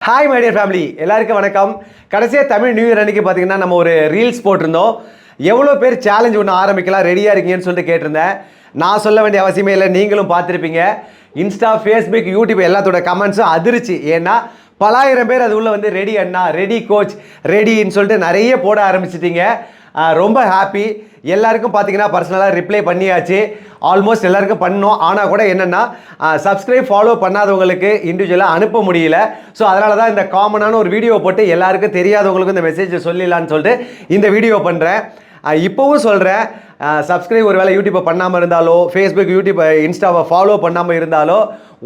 Hi my dear family, எல்லாருக்கும் வணக்கம். கடைசியாக தமிழ் நியூ இயர் அன்றைக்கி பார்த்தீங்கன்னா நம்ம ஒரு ரீல்ஸ் போட்டிருந்தோம். எவ்வளோ பேர் சேலஞ்ச் ஒன்று ஆரம்பிக்கலாம் ரெடியாக இருக்கீங்கன்னு சொல்லிட்டு கேட்டிருந்தேன். நான் சொல்ல வேண்டிய அவசியமே இல்லை, நீங்களும் பார்த்துருப்பீங்க. இன்ஸ்டா, ஃபேஸ்புக், யூடியூப் எல்லாத்தோட கமெண்ட்ஸும் அதிர்ச்சி. ஏன்னா பலாயிரம் பேர் அது உள்ள வந்து ரெடி அண்ணா, ரெடி கோச், ரெடின்னு சொல்லிட்டு நிறைய போட ஆரம்பிச்சிட்டிங்க. ரொம்ப ஹாப்பி. எல்லாருக்கும் பார்த்தீங்கன்னா பர்சனலாக ரிப்ளை பண்ணியாச்சு. ஆல்மோஸ்ட் எல்லாருக்கும் பண்ணோம். ஆனால் கூட என்னென்னா சப்ஸ்கிரைப் ஃபாலோ பண்ணாதவங்களுக்கு இண்டிவிஜுவலாக அனுப்ப முடியல. ஸோ அதனால தான் இந்த காமனான ஒரு வீடியோ போட்டு எல்லாருக்கும் தெரியாதவங்களுக்கும் இந்த மெசேஜை சொல்லிடலான்னு சொல்லிட்டு இந்த வீடியோ பண்ணுறேன். இப்போவும் சொல்கிறேன், சப்ஸ்கிரைப் ஒரு வேளை யூடியூப்பை பண்ணாமல் இருந்தாலோ, ஃபேஸ்புக், யூடியூப், இன்ஸ்டாவை ஃபாலோ பண்ணாமல் இருந்தாலோ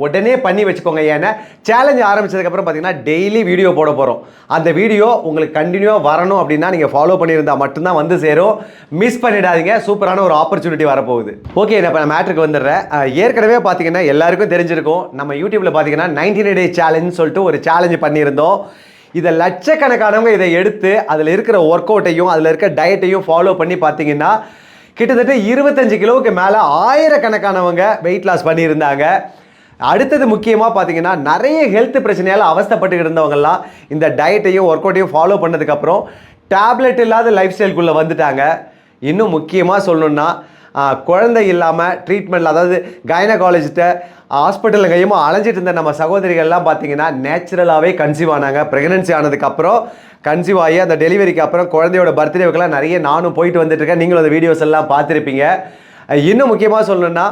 உடனே பண்ணி வச்சுக்கோங்க. ஏன்னா சேலஞ்ச் ஆரம்பித்ததுக்கப்புறம் பார்த்தீங்கன்னா டெய்லி வீடியோ போட போகிறோம். அந்த வீடியோ உங்களுக்கு கண்டினியூவாக வரணும் அப்படின்னா நீங்கள் ஃபாலோ பண்ணியிருந்தால் மட்டும்தான் வந்து சேரும். மிஸ் பண்ணிடாதீங்க, சூப்பரான ஒரு ஆப்பர்ச்சுனிட்டி வரப்போகுது. ஓகே, நான் இப்போ மேட்ருக்கு வந்துடுறேன். ஏற்கனவே பார்த்தீங்கன்னா எல்லாருக்கும் தெரிஞ்சிருக்கும், நம்ம யூடியூப்பில் பார்த்தீங்கன்னா 99 டே சேலஞ்சுன்னு சொல்லிட்டு ஒரு சேலஞ்சு பண்ணியிருந்தோம். இதை லட்சக்கணக்கானவங்க இதை எடுத்து அதில் இருக்கிற ஒர்க் அவுட்டையும் அதில் இருக்க டயட்டையும் ஃபாலோ பண்ணி பார்த்தீங்கன்னா கிட்டத்தட்ட 25 கிலோவுக்கு மேலே ஆயிரக்கணக்கானவங்க வெயிட் லாஸ் பண்ணியிருந்தாங்க. அடுத்தது முக்கியமாக பார்த்தீங்கன்னா நிறைய ஹெல்த் பிரச்சனையால் அவஸ்தப்பட்டு இருந்தவங்கலாம் இந்த டயட்டையும் ஒர்க் அவுட்டையும் ஃபாலோ பண்ணதுக்கப்புறம் டேப்லெட் இல்லாத லைஃப் ஸ்டைலுக்குள்ளே வந்துட்டாங்க. இன்னும் முக்கியமாக சொல்லணுன்னா குழந்தை இல்லாமல் ட்ரீட்மெண்ட்டில், அதாவது கைனகாலஜிஸ்ட்டை ஹாஸ்பிட்டலில் கையுமா அலைஞ்சிட்டு இருந்த நம்ம சகோதரிகள்லாம் பார்த்தீங்கன்னா நேச்சுரலாகவே கன்சீவ் ஆனாங்க. ப்ரெக்னன்சி ஆனதுக்கப்புறம் கன்சீவ் ஆகி அந்த டெலிவரிக்கு அப்புறம் குழந்தையோட பர்த்டேவுக்கெல்லாம் நிறைய நானும் போயிட்டு வந்துட்டுருக்கேன். நீங்களும் அந்த வீடியோஸ் எல்லாம் பார்த்துருப்பீங்க. இன்னும் முக்கியமாக சொல்லணுன்னா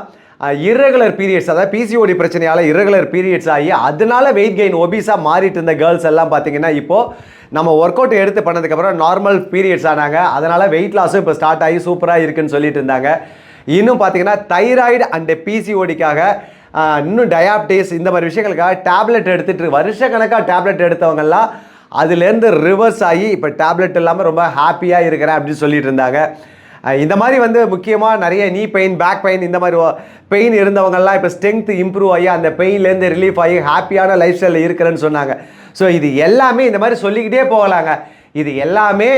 இர்ரெகுலர் பீரியட்ஸ், அதாவது பிசிஓடி பிரச்சனையால் இர்ரெகுலர் பீரியட்ஸ் ஆகி அதனால வெயிட் கெயின் ஒபிஸாக மாறிட்டு இருந்த கேர்ள்ஸ் எல்லாம் பார்த்தீங்கன்னா இப்போது நம்ம ஒர்க் அவுட் எடுத்து பண்ணதுக்கப்புறம் நார்மல் பீரியட்ஸ் ஆனாங்க. அதனால் வெயிட் லாஸும் இப்போ ஸ்டார்ட் ஆகி சூப்பராக இருக்குன்னு சொல்லிட்டு இருந்தாங்க. இன்னும் பார்த்தீங்கன்னா தைராய்டு அண்ட் பிசிஓடிக்காக இன்னும் டயாபிட்டிஸ் இந்த மாதிரி விஷயங்களுக்காக டேப்லெட் எடுத்துகிட்டு வருஷக்கணக்காக டேப்லெட் எடுத்தவங்கெல்லாம் அதுலேருந்து ரிவர்ஸ் ஆகி இப்போ டேப்லெட் இல்லாமல் ரொம்ப ஹாப்பியாக இருக்கிறேன் அப்படின்னு சொல்லிட்டு இருந்தாங்க. இந்த மாதிரி வந்து முக்கியமாக நிறைய நீ பெயின், பேக் பெயின், இந்த மாதிரி பெயின் இருந்தவங்கெல்லாம் இப்போ ஸ்ட்ரென்த் இம்ப்ரூவ் ஆகி அந்த பெயின்லேருந்து ரிலீஃப் ஆகி ஹாப்பியான லைஃப் ஸ்டைலில் இருக்கிறேன்னு சொன்னாங்க. ஸோ இது எல்லாமே இந்த மாதிரி சொல்லிக்கிட்டே போகலாங்க. இது எல்லாமே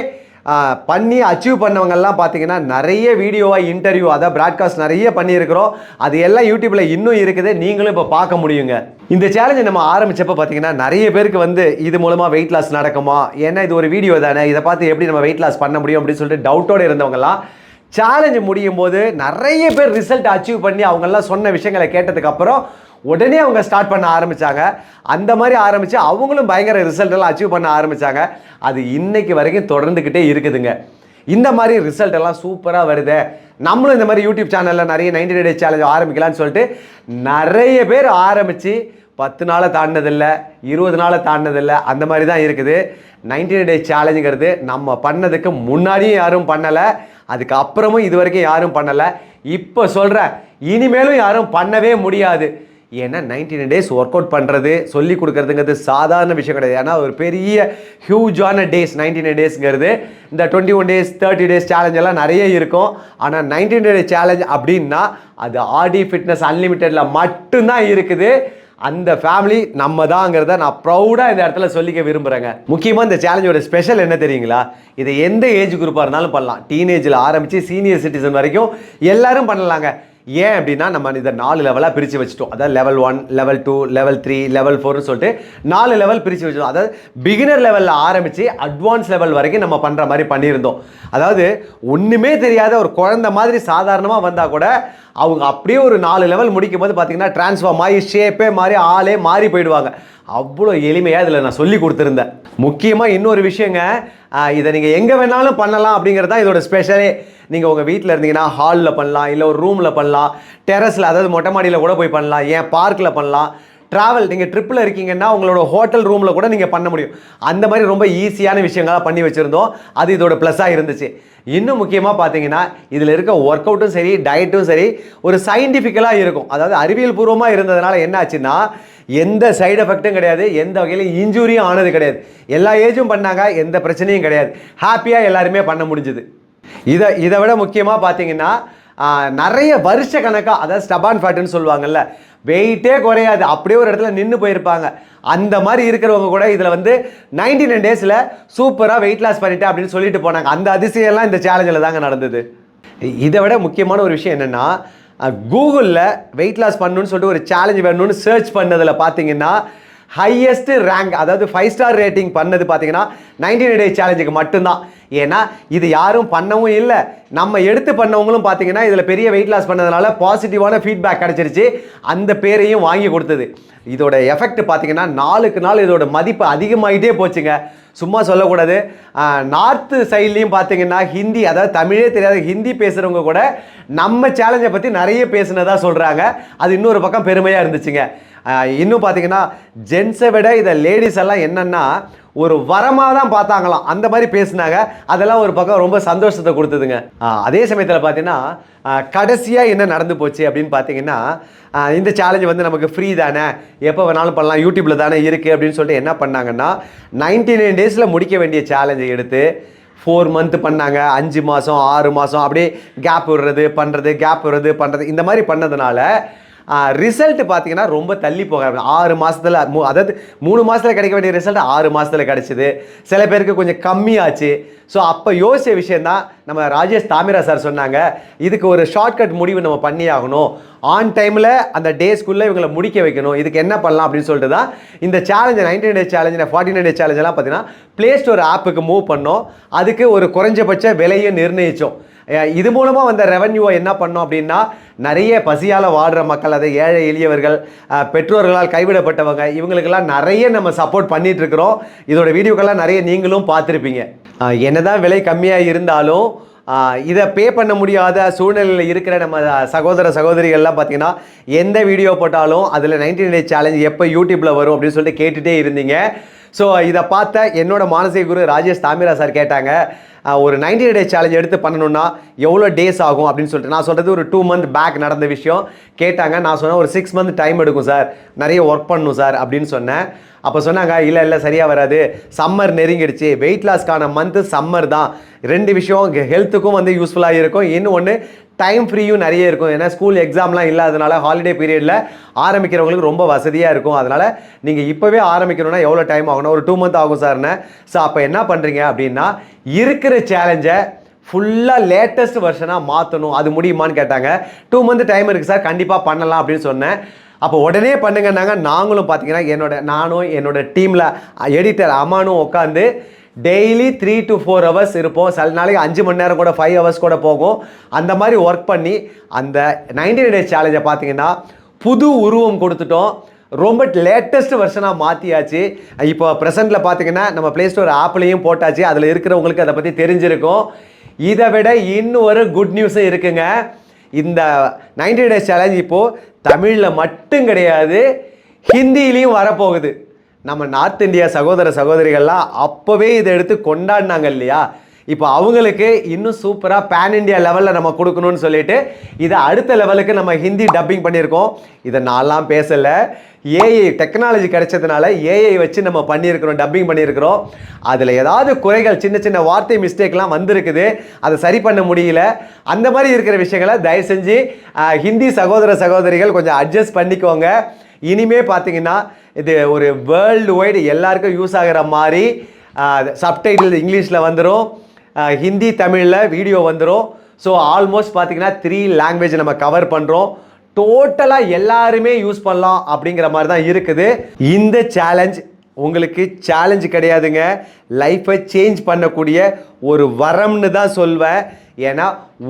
பண்ணி அச்சீவ் பண்ணவங்கெல்லாம் பார்த்தீங்கன்னா நிறைய வீடியோவாக இன்டர்வியூ, அதாவது ப்ராட்காஸ்ட் நிறைய பண்ணியிருக்கிறோம். அது எல்லாம் யூடியூப்பில் இன்னும் இருக்குது, நீங்களும் இப்போ பார்க்க முடியுங்க. இந்த சேலஞ்சை நம்ம ஆரம்பித்தப்போ பார்த்தீங்கன்னா நிறைய பேருக்கு வந்து இது மூலமாக வெயிட் லாஸ் நடக்குமா, ஏன்னா இது ஒரு வீடியோ தானே, இதை பார்த்து எப்படி நம்ம வெயிட் லாஸ் பண்ண முடியும் அப்படின்னு சொல்லிட்டு டவுட்டோடு இருந்தவங்கலாம் சேலஞ்சு முடியும் போது நிறைய பேர் ரிசல்ட் அச்சீவ் பண்ணி அவங்கெல்லாம் சொன்ன விஷயங்களை கேட்டதுக்கப்புறம் உடனே அவங்க ஸ்டார்ட் பண்ண ஆரம்பித்தாங்க. அந்த மாதிரி ஆரம்பித்து அவங்களும் பயங்கர ரிசல்ட் எல்லாம் அச்சீவ் பண்ண ஆரம்பித்தாங்க. அது இன்னைக்கு வரைக்கும் தொடர்ந்துக்கிட்டே இருக்குதுங்க. இந்த மாதிரி ரிசல்ட் எல்லாம் சூப்பராக வருது. நம்மளும் இந்த மாதிரி யூடியூப் சேனலில் நிறைய 99 டே சேலஞ்ச் ஆரம்பிக்கலான்னு சொல்லிட்டு நிறைய பேர் ஆரம்பித்து 10 நாளை தாண்டினதில்லை, 20 நாளை தாண்டினதில்லை, அந்த மாதிரி தான் இருக்குது. 99 டே சேலஞ்சுங்கிறது நம்ம பண்ணதுக்கு முன்னாடியும் யாரும் பண்ணலை, அதுக்கு அப்புறமும் இது வரைக்கும் யாரும் பண்ணலை. இப்போ சொல்கிறேன், இனிமேலும் யாரும் பண்ணவே முடியாது. ஏன்னா 99 டேஸ் ஒர்க் அவுட் பண்ணுறது, சொல்லி கொடுக்குறதுங்கிறது சாதாரண விஷயம் கிடையாது. ஏன்னா ஒரு பெரிய ஹியூஜான டேஸ் 99 டேஸ்ங்கிறது. இந்த 21 டேஸ் 30 டேஸ் சேலஞ்ச் எல்லாம் நிறைய இருக்கும். ஆனால் 99 டே சேலஞ்ச் அப்படின்னா அது ஆர்டி ஃபிட்னஸ் அன்லிமிட்டடில் மட்டும்தான் இருக்குது. அந்த ஃபேமிலி நம்ம தாங்கிறத நான் ப்ரௌடாக இந்த இடத்துல சொல்லிக்க விரும்புகிறேங்க. முக்கியமாக இந்த சேலஞ்சோட ஸ்பெஷல் என்ன தெரியுங்களா? இதை எந்த ஏஜ் குரூப்பாக இருந்தாலும் பண்ணலாம். டீனேஜில் ஆரம்பித்து சீனியர் சிட்டிசன் வரைக்கும் எல்லாரும் பண்ணலாங்க. ஏன் அப்படின்னா நம்ம இதை 4 லெவலாக பிரித்து வச்சுட்டோம். அதாவது லெவல் 1, லெவல் 2, லெவல் 3, லெவல் 4ன்னு சொல்லிட்டு 4 லெவல் பிரித்து வச்சுட்டோம். அதாவது பிகினர் லெவலில் ஆரம்பித்து அட்வான்ஸ் லெவல் வரைக்கும் நம்ம பண்ணுற மாதிரி பண்ணியிருந்தோம். அதாவது ஒன்றுமே தெரியாத ஒரு குழந்தை மாதிரி சாதாரணமாக வந்தால் கூட அவங்க அப்படியே ஒரு 4 லெவல் முடிக்கும் போது பார்த்தீங்கன்னா டிரான்ஸ்ஃபார்ம் ஆகி ஷேப்பே மாறி ஆளே மாறி போயிடுவாங்க. அவ்வளோ எளிமையாக இதில் நான் சொல்லி கொடுத்துருந்தேன். முக்கியமாக இன்னொரு விஷயங்க, இதை நீங்கள் எங்கே வேணாலும் பண்ணலாம் அப்படிங்கிறது தான் இதோட ஸ்பெஷலே. நீங்கள் உங்கள் வீட்டில் இருந்தீங்கன்னா ஹாலில் பண்ணலாம், இல்லை ஒரு ரூமில் பண்ணலாம், டெரஸில், அதாவது மொட்டை மாடியில் கூட போய் பண்ணலாம், ஏன் பார்க்கில் பண்ணலாம். ட்ராவல், நீங்கள் ட்ரிப்பில் இருக்கீங்கன்னா உங்களோட ஹோட்டல் ரூமில் கூட நீங்கள் பண்ண முடியும். அந்த மாதிரி ரொம்ப ஈஸியான விஷயங்களாக பண்ணி வச்சுருந்தோம். அது இதோட ப்ளஸ்ஸாக இருந்துச்சு. இன்னும் முக்கியமாக பார்த்தீங்கன்னா இதில் இருக்க ஒர்க் அவுட்டும் சரி, டயட்டும் சரி, ஒரு சயின்டிஃபிக்கலாக இருக்கும். அதாவது அறிவியல் பூர்வமாக இருந்ததுனால என்ன ஆச்சுன்னா எந்த சைடு எஃபெக்ட்டும் கிடையாது, எந்த வகையிலும் இன்ஜூரியும் ஆனது கிடையாது. எல்லா ஏஜும் பண்ணாங்க, எந்த பிரச்சனையும் கிடையாது. ஹாப்பியாக எல்லாருமே பண்ண முடிஞ்சுது. இதை விட முக்கியமாக பார்த்தீங்கன்னா நிறைய வருஷ கணக்காக, அதாவது ஸ்டபான் ஃபேட்டுன்னு சொல்லுவாங்கல்ல, வெயிட்டே குறையாது, அப்படியே ஒரு இடத்துல நின்று போயிருப்பாங்க. அந்த மாதிரி இருக்கிறவங்க கூட இதில் வந்து 99 டேஸில் சூப்பராக வெயிட் லாஸ் பண்ணிட்டேன் அப்படின்னு சொல்லிட்டு போனாங்க. அந்த அதிசயம்லாம் இந்த சேலஞ்சில் தாங்க நடந்தது. இதை விட முக்கியமான ஒரு விஷயம் என்னென்னா, கூகுளில் வெயிட் லாஸ் பண்ணணுன்னு சொல்லிட்டு ஒரு சேலஞ்ச் வேணும்னு சர்ச் பண்ணதில் பார்த்தீங்கன்னா ஹையஸ்ட் ரேங்க், அதாவது 5 ஸ்டார் ரேட்டிங் பண்ணது பார்த்தீங்கன்னா 99 டேஸ் சேலஞ்சுக்கு மட்டும்தான். ஏன்னா இது யாரும் பண்ணவும் இல்லை, நம்ம எடுத்து பண்ணவங்களும் பார்த்தீங்கன்னா இதில் பெரிய வெயிட் லாஸ் பண்ணதுனால பாசிட்டிவான ஃபீட்பேக் கிடச்சிருச்சு, அந்த பேரையும் வாங்கி கொடுத்தது. இதோட எஃபெக்ட் பார்த்தீங்கன்னா நாளுக்கு நாள் இதோட மதிப்பு அதிகமாகிட்டே போச்சுங்க. சும்மா சொல்லக்கூடாது. நார்த்து சைட்லேயும் பார்த்தீங்கன்னா ஹிந்தி, அதாவது தமிழே தெரியாத ஹிந்தி பேசுகிறவங்க கூட நம்ம சேலஞ்சை பற்றி நிறைய பேசுனதா சொல்கிறாங்க. அது இன்னொரு பக்கம் பெருமையாக இருந்துச்சுங்க. இன்னும் பார்த்தீங்கன்னா ஜென்ஸை விட இதை லேடிஸ் எல்லாம் என்னென்னா ஒரு வரமாக தான் பார்த்தாங்களாம், அந்த மாதிரி பேசினாங்க. அதெல்லாம் ஒரு பக்கம் ரொம்ப சந்தோஷத்தை கொடுத்ததுங்க. அதே சமயத்தில் பார்த்தீங்கன்னா கடைசியாக என்ன நடந்து போச்சு அப்படின்னு பார்த்தீங்கன்னா, இந்த சேலஞ்சு வந்து நமக்கு ஃப்ரீ தானே, எப்போ வேணாலும் பண்ணலாம், யூடியூப்பில் தானே இருக்குது அப்படின்னு சொல்லிட்டு என்ன பண்ணாங்கன்னா 99 டேஸில் முடிக்க வேண்டிய சேலஞ்சை எடுத்து 4 மந்த் பண்ணாங்க. 5 மாதம் 6 மாதம் அப்படியே கேப் விடுறது பண்ணுறது, கேப் விடுறது பண்ணுறது, இந்த மாதிரி பண்ணதுனால ரிசல்ட் பார்த்தீங்கன்னா ரொம்ப தள்ளி போக 6 மாதத்தில், அதாவது 3 மாதத்தில் கிடைக்க வேண்டிய ரிசல்ட் 6 மாதத்தில் கிடச்சிது. சில பேருக்கு கொஞ்சம் கம்மியாச்சு. ஸோ அப்போ யோசிச்ச விஷயந்தான் நம்ம ராஜேஷ் தாமிரா சார் சொன்னாங்க, இதுக்கு ஒரு ஷார்ட்கட் முடிவு நம்ம பண்ணி ஆகணும், ஆன் டைமில் அந்த டேஸ்க்குள்ளே இவங்களை முடிக்க வைக்கணும், இதுக்கு என்ன பண்ணலாம் அப்படின்னு சொல்லிட்டு தான் இந்த சேலஞ்சு 99 டேஸ் சேலஞ்சு 49 டேஸ் சேலஞ்செல்லாம் பார்த்தீங்கன்னா ப்ளே ஸ்டோர் ஆப்புக்கு மூவ் பண்ணோம். அதுக்கு ஒரு குறைஞ்சபட்ச விலையை நிர்ணயித்தோம். இது மூலமாக வந்த ரெவன்யூவை என்ன பண்ணோம் அப்படின்னா, நிறைய பசியால் வாடுற மக்கள், அதை ஏழை எளியவர்கள், பெற்றோர்களால் கைவிடப்பட்டவங்க, இவங்களுக்கெல்லாம் நிறைய நம்ம சப்போர்ட் பண்ணிட்டு இருக்கிறோம். இதோட வீடியோக்கெல்லாம் நிறைய நீங்களும் பார்த்துருப்பீங்க. என்னதான் விலை கம்மியாக இருந்தாலும் இதை பே பண்ண முடியாத சூழ்நிலையில் இருக்கிற நம்ம சகோதர சகோதரிகள்லாம் பார்த்தீங்கன்னா எந்த வீடியோ போட்டாலும் அதில் 99 டேஸ் சேலஞ்ச் எப்போ யூடியூப்பில் வரும் அப்படின்னு சொல்லிட்டு கேட்டுகிட்டே இருந்தீங்க. ஸோ இதை பார்த்த என்னோட மானசீக குரு ராஜேஷ் தாமிரா சார் கேட்டாங்க, ஒரு 99 டேஸ் சேலஞ்ச் எடுத்து பண்ணணும்னா எவ்வளோ டேஸ் ஆகும் அப்படின்னு சொல்லிட்டு. நான் சொல்கிறது ஒரு 2 மந்த் பேக் நடந்த விஷயம். கேட்டாங்க, நான் சொன்னேன் ஒரு 6 மந்த் டைம் எடுக்கும் சார், நிறைய ஒர்க் பண்ணணும் சார் அப்படின்னு சொன்னேன். அப்போ சொன்னாங்க, இல்லை சரியாக வராது, சம்மர் நெருங்கிடுச்சு, வெயிட் லாஸ்க்கான மந்த்து சம்மர் தான். 2 விஷயம், ஹெல்த்துக்கும் வந்து யூஸ்ஃபுல்லாக இருக்கும், இன்னொன்று டைம் ஃப்ரீயும் நிறைய இருக்கும். ஏன்னா ஸ்கூல் எக்ஸாம்லாம் இல்லாதனால ஹாலிடே பீரியடில் ஆரம்பிக்கிறவங்களுக்கு ரொம்ப வசதியாக இருக்கும். அதனால் நீங்கள் இப்போவே ஆரம்பிக்கணும்னா எவ்வளோ டைம் ஆகணும், ஒரு 2 மந்த் ஆகும் சார்னு. ஸோ அப்போ என்ன பண்ணுறீங்க அப்படின்னா, இருக்கிற சேலஞ்சை ஃபுல்லாக லேட்டஸ்ட் வெர்ஷனாக மாற்றணும், அது முடியுமான்னு கேட்டாங்க. 2 மந்த் டைம் இருக்குது சார், கண்டிப்பாக பண்ணலாம் அப்படின்னு சொன்னேன். அப்போ உடனே பண்ணுங்கன்னாங்க. நாங்களும் பார்த்தீங்கன்னா நானும் என்னோட டீமில் எடிட்டர் அம்மானும் உட்காந்து டெய்லி 3 to 4 ஹவர்ஸ் இருப்போம். சில நாளைக்கு 5 மணி நேரம் கூட 5 ஹவர்ஸ் கூட போகும். அந்த மாதிரி ஒர்க் பண்ணி அந்த 99 டேஸ் சேலஞ்சை பார்த்தீங்கன்னா புது உருவம் கொடுத்துட்டோம், ரொம்ப லேட்டஸ்ட் வெர்ஷனாக மாற்றியாச்சு. இப்போ ப்ரெசென்ட்டில் பார்த்தீங்கன்னா நம்ம ப்ளே ஸ்டோர் ஆப்லேயும் போட்டாச்சு, அதில் இருக்கிறவங்களுக்கு அதை பற்றி தெரிஞ்சிருக்கும். இதை விட இன்னும் ஒரு குட் நியூஸும் இருக்குங்க. இந்த 99 டேஸ் சேலஞ்ச் இப்போது தமிழில் மட்டும் கிடையாது, ஹிந்திலையும் வரப்போகுது. நம்ம நார்த் இந்தியா சகோதர சகோதரிகள்லாம் அப்போவே இதை எடுத்து கொண்டாடினாங்க இல்லையா, இப்போ அவங்களுக்கு இன்னும் சூப்பராக பேன் இண்டியா லெவலில் நம்ம கொடுக்கணும்னு சொல்லிட்டு இதை அடுத்த லெவலுக்கு நம்ம ஹிந்தி டப்பிங் பண்ணியிருக்கோம். இதை நான்லாம் பேசலை, ஏஐ டெக்னாலஜி கிடைச்சதுனால ஏஐ வச்சு நம்ம பண்ணியிருக்கிறோம், டப்பிங் பண்ணியிருக்கிறோம். அதில் ஏதாவது குறைகள், சின்ன சின்ன வார்த்தை மிஸ்டேக்லாம் வந்திருக்குது, அதை சரி பண்ண முடியல. அந்த மாதிரி இருக்கிற விஷயங்களை தயவு செஞ்சு ஹிந்தி சகோதர சகோதரிகள் கொஞ்சம் அட்ஜஸ்ட் பண்ணிக்கோங்க. இனிமே பார்த்தீங்கன்னா இது ஒரு வேர்ல்டு வைடு எல்லாருக்கும் யூஸ் ஆகிற மாதிரி சப்டைட்டில் இங்கிலீஷில் வந்துடும், ஹிந்தி தமிழில் வீடியோ வந்துடும். ஸோ ஆல்மோஸ்ட் பார்த்தீங்கன்னா 3 லாங்குவேஜ் நம்ம கவர் பண்ணுறோம். டோட்டலாக எல்லாருமே யூஸ் பண்ணலாம் அப்படிங்கிற மாதிரி தான் இருக்குது. இந்த சேலஞ்ச் உங்களுக்கு சேலஞ்சு கிடையாதுங்க, லைஃப்பை சேஞ்ச் பண்ணக்கூடிய ஒரு வரம்னு தான் சொல்வேன். ஏன்னா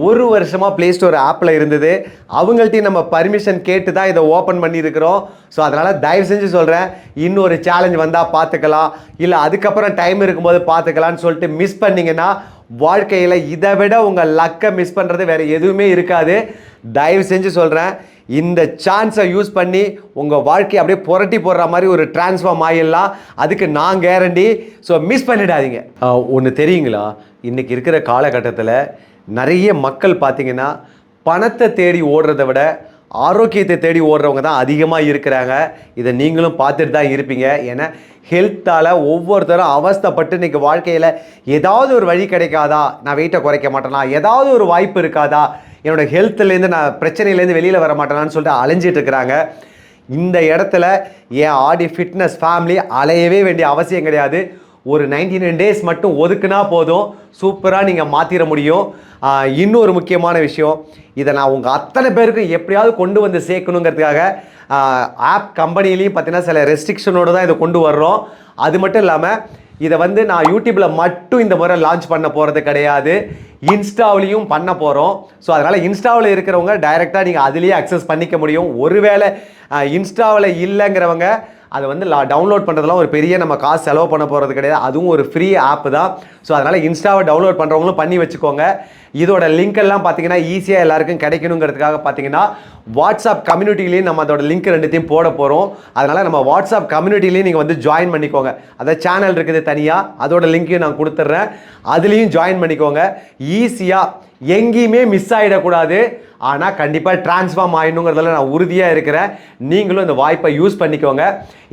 ஒரு வருஷமாக ப்ளே ஸ்டோர் ஆப்பில் இருந்தது, அவங்கள்ட்டையும் நம்ம பர்மிஷன் கேட்டு தான் இதை ஓப்பன் பண்ணியிருக்கிறோம். ஸோ அதனால் தயவு செஞ்சு சொல்கிறேன், இன்னொரு சேலஞ்ச் வந்தால் பார்த்துக்கலாம், இல்லை அதுக்கப்புறம் டைம் இருக்கும்போது பார்த்துக்கலான்னு சொல்லிட்டு மிஸ் பண்ணிங்கன்னா வாழ்க்கையில் இதை விட உங்கள் லக்கை மிஸ் பண்ணுறது வேறு எதுவுமே இருக்காது. தயவு செஞ்சு சொல்கிறேன், இந்த சான்ஸை யூஸ் பண்ணி உங்கள் வாழ்க்கையை அப்படியே புரட்டி போடுற மாதிரி ஒரு டிரான்ஸ்ஃபார்ம் ஆகிடலாம், அதுக்கு நான் கேரண்டி. ஸோ மிஸ் பண்ணிடாதீங்க. ஒன்று தெரியுங்களா, இன்றைக்கி இருக்கிற காலகட்டத்தில் நிறைய மக்கள் பார்த்திங்கன்னா பணத்தை தேடி ஓடுறத விட ஆரோக்கியத்தை தேடி ஓடுறவங்க தான் அதிகமாக இருக்கிறாங்க. இதை நீங்களும் பார்த்துட்டு தான் இருப்பீங்க. ஏன்னா ஹெல்த்தால் ஒவ்வொருத்தரும் அவஸ்தைப்பட்டு இன்றைக்கி வாழ்க்கையில் ஏதாவது ஒரு வழி கிடைக்காதா, நான் வெயிட்டை குறைக்க மாட்டேனா, ஏதாவது ஒரு வாய்ப்பு இருக்காதா, என்னோடய ஹெல்த்துலேருந்து நான் பிரச்சனையிலேருந்து வெளியில் வர மாட்டேனான்னு சொல்லிட்டு அலைஞ்சிட்டு இருக்கிறாங்க. இந்த இடத்துல என் ஆடி ஃபிட்னஸ் ஃபேமிலி அலையவே வேண்டிய அவசியம் கிடையாது. ஒரு 99 டேஸ் மட்டும் ஒதுக்குனா போதும், சூப்பராக நீங்கள் மாற்றிட முடியும். இன்னொரு முக்கியமான விஷயம், இதை நான் உங்கள் அத்தனை பேருக்கு எப்படியாவது கொண்டு வந்து சேர்க்கணுங்கிறதுக்காக ஆப் கம்பெனிலையும் பார்த்தீங்கன்னா சில ரெஸ்ட்ரிக்ஷனோடு தான் இதை கொண்டு வர்றோம். அது மட்டும் இல்லாமல் இதை வந்து நான் யூடியூப்பில் மட்டும் இந்த முறை லான்ச் பண்ண போகிறது கிடையாது, இன்ஸ்டாவிலையும் பண்ண போகிறோம். ஸோ அதனால் இன்ஸ்டாவில் இருக்கிறவங்க டைரெக்டாக நீங்கள் அதுலேயே அக்சஸ் பண்ணிக்க முடியும். ஒருவேளை இன்ஸ்டாவில் இல்லைங்கிறவங்க அதை வந்து டவுன்லோட் பண்ணுறதுலாம் ஒரு பெரிய நம்ம காசு செலவு பண்ண போகிறது கிடையாது, அதுவும் ஒரு ஃப்ரீ ஆப் தான். ஸோ அதனால் இன்ஸ்டாவை டவுன்லோட் பண்ணுறவங்களும் பண்ணி வச்சுக்கோங்க. இதோட லிங்க் எல்லாம் பார்த்தீங்கன்னா ஈஸியாக எல்லாருக்கும் கிடைக்கணுங்கிறதுக்காக பார்த்தீங்கன்னா வாட்ஸ்அப் கம்யூனிட்டிலையும் நம்ம அதோட லிங்க் ரெண்டுத்தையும் போட போகிறோம். அதனால் நம்ம வாட்ஸ்அப் கம்யூனிட்டிலையும் நீங்கள் வந்து ஜாயின் பண்ணிக்கோங்க. அதை சேனல் இருக்குது தனியாக, அதோட லிங்க்கையும் நான் கொடுத்துட்றேன், அதுலேயும் ஜாயின் பண்ணிக்கோங்க. ஈஸியாக எங்கேயுமே மிஸ் ஆகிடக்கூடாது, ஆனால் கண்டிப்பாக ட்ரான்ஸ்ஃபார்ம் ஆகிடணுங்கிறதுல நான் உறுதியாக இருக்கிறேன். நீங்களும் இந்த வாய்ப்பை யூஸ் பண்ணிக்கோங்க.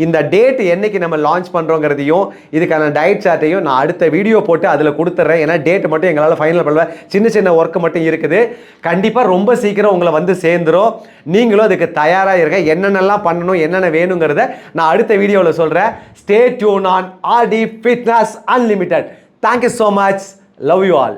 இந்த டேட் என்றைக்கு நம்ம லான்ச் பண்ணுறோங்கிறதையும் இதுக்கான டயட் சார்ட்டையும் நான் அடுத்த வீடியோ போட்டு அதில் கொடுத்துட்றேன். ஏன்னா டேட் மட்டும் எங்களால் ஃபைனல் பண்ணல, சின்ன சின்ன ஒர்க்கு மட்டும் இருக்குது. கண்டிப்பாக ரொம்ப சீக்கிரம் உங்களை வந்து சேர்ந்துடும். நீங்களும் அதுக்கு தயாராக இருங்க. என்னென்னலாம் பண்ணணும், என்னென்ன வேணுங்கிறத நான் அடுத்த வீடியோவில் சொல்கிறேன். Stay tune on RD Fitness Unlimited. Thank you so much. Love you all.